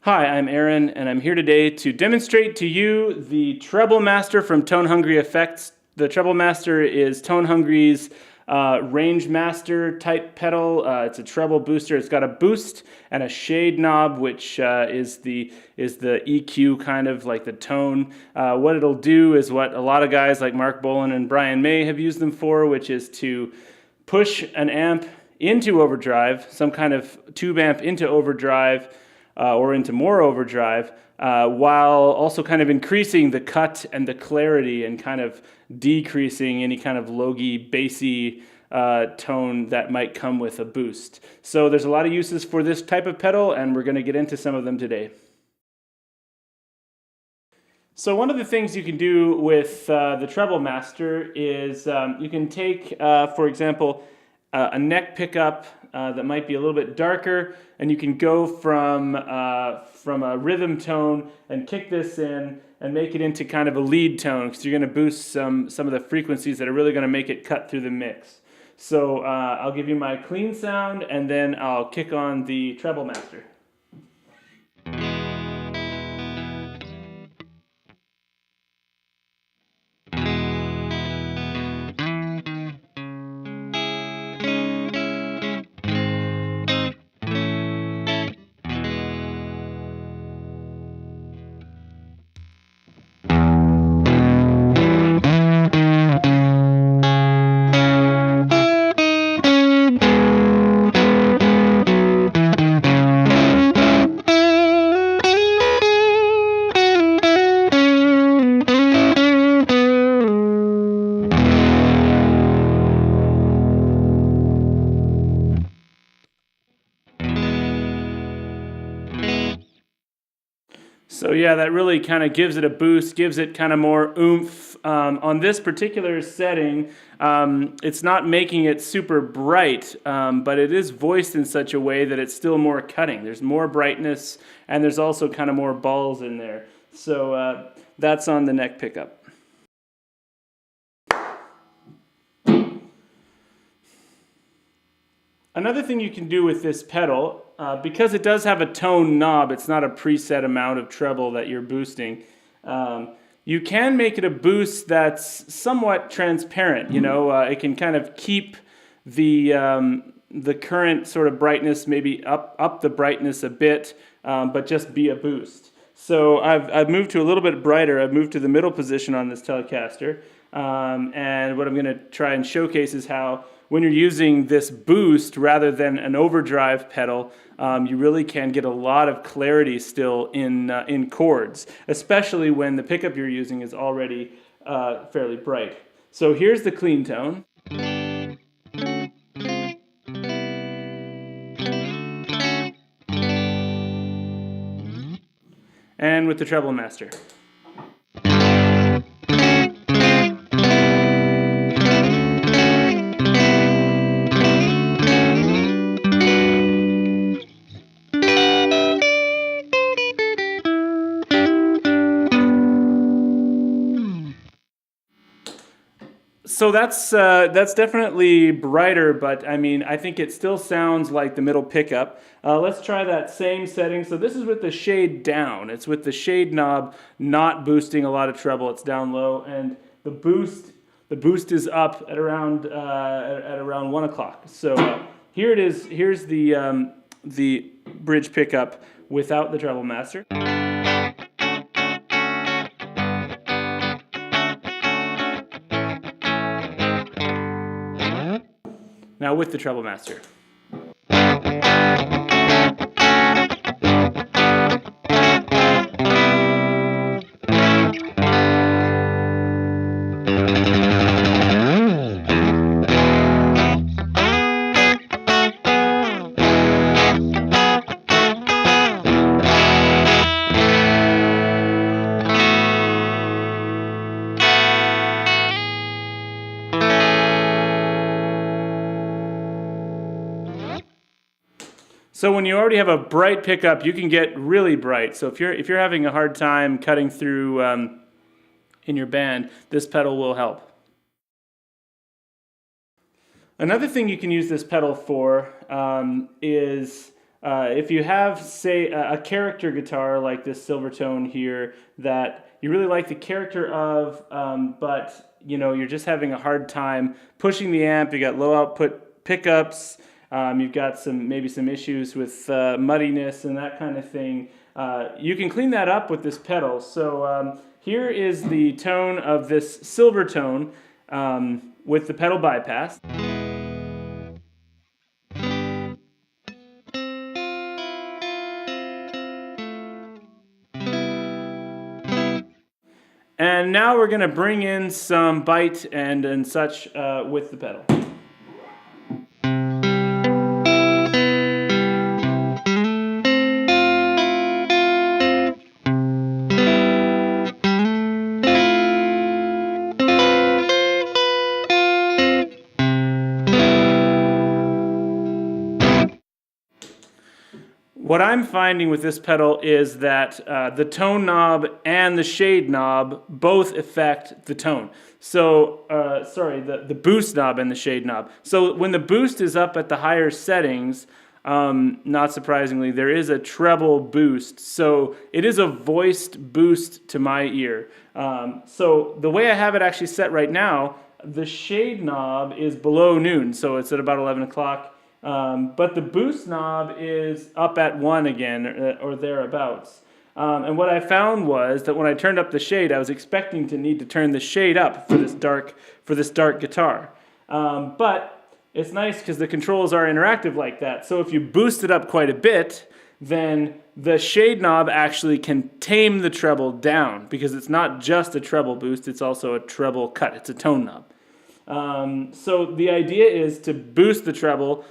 Hi, I'm Aaron, and I'm here today to demonstrate to you the Treble Master from Tone Hungry Effects. The Treble Master is Tone Hungry's Rangemaster type pedal. It's a treble booster. It's got a boost and a shade knob, which is the EQ, kind of like the tone. What it'll do is what a lot of guys like Mark Bolan and Brian May have used them for, which is to push an amp into overdrive, some kind of tube amp into overdrive, or into more overdrive, while also kind of increasing the cut and the clarity and kind of decreasing any kind of logy, bassy tone that might come with a boost. So there's a lot of uses for this type of pedal, and we're going to get into some of them today. So one of the things you can do with the Treble Master is you can take, for example, a neck pickup that might be a little bit darker, and you can go from a rhythm tone and kick this in and make it into kind of a lead tone, because you're going to boost some of the frequencies that are really going to make it cut through the mix. So I'll give you my clean sound, and then I'll kick on the Treble Master. So yeah, that really kind of gives it a boost, gives it kind of more oomph. On this particular setting, it's not making it super bright, but it is voiced in such a way that it's still more cutting. There's more brightness, and there's also kind of more balls in there. So that's on the neck pickup. Another thing you can do with this pedal, because it does have a tone knob, it's not a preset amount of treble that you're boosting, you can make it a boost that's somewhat transparent. You know, it can kind of keep the current sort of brightness, maybe up the brightness a bit, but just be a boost. So I've moved to a little bit brighter. I've moved to the middle position on this Telecaster, and what I'm going to try and showcase is how, when you're using this boost rather than an overdrive pedal, you really can get a lot of clarity still in chords, especially when the pickup you're using is already fairly bright. So here's the clean tone. And with the Treble Master. So that's definitely brighter, but I mean, I think it still sounds like the middle pickup. Let's try that same setting. So this is with the shade down. It's with the shade knob not boosting a lot of treble. It's down low, and the boost is up at around 1 o'clock. So here it is. Here's the bridge pickup without the Treble Master. Now with the Treble Master. So when you already have a bright pickup, you can get really bright. So if you're having a hard time cutting through in your band, this pedal will help. Another thing you can use this pedal for is if you have, say, a character guitar like this Silvertone here that you really like the character of, but you're just having a hard time pushing the amp. You got low output pickups. You've got maybe some issues with muddiness and that kind of thing. You can clean that up with this pedal. So here is the tone of this Silvertone with the pedal bypass. And now we're going to bring in some bite and such with the pedal. What I'm finding with this pedal is that the tone knob and the shade knob both affect the tone. So, the boost knob and the shade knob. So when the boost is up at the higher settings, not surprisingly, there is a treble boost. So it is a voiced boost to my ear. So the way I have it actually set right now, the shade knob is below noon, so it's at about 11 o'clock. But the boost knob is up at 1 again, or thereabouts. And what I found was that when I turned up the shade, I was expecting to need to turn the shade up for this dark guitar. But it's nice because the controls are interactive like that. So if you boost it up quite a bit, then the shade knob actually can tame the treble down, because it's not just a treble boost, it's also a treble cut. It's a tone knob. So the idea is to boost the treble.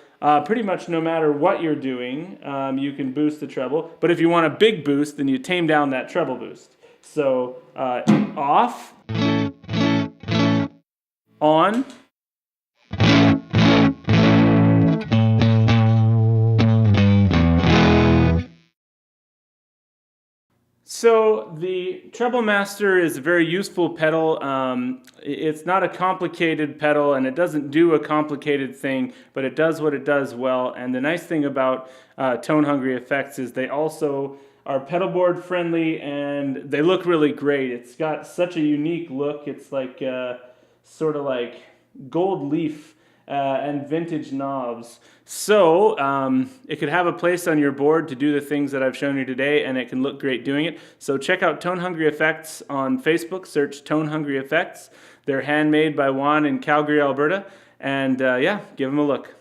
Pretty much no matter what you're doing, you can boost the treble. But if you want a big boost, then you tame down that treble boost. So off, on, so the Treble Master is a very useful pedal. It's not a complicated pedal, and it doesn't do a complicated thing, but it does what it does well. And the nice thing about Tone Hungry Effects is they also are pedal board friendly, and they look really great. It's got such a unique look. It's like sort of like gold leaf and vintage knobs. So it could have a place on your board to do the things that I've shown you today, and it can look great doing it. So check out Tone Hungry Effects on Facebook. Search Tone Hungry Effects. They're handmade by Juan in Calgary, Alberta. And yeah, give them a look.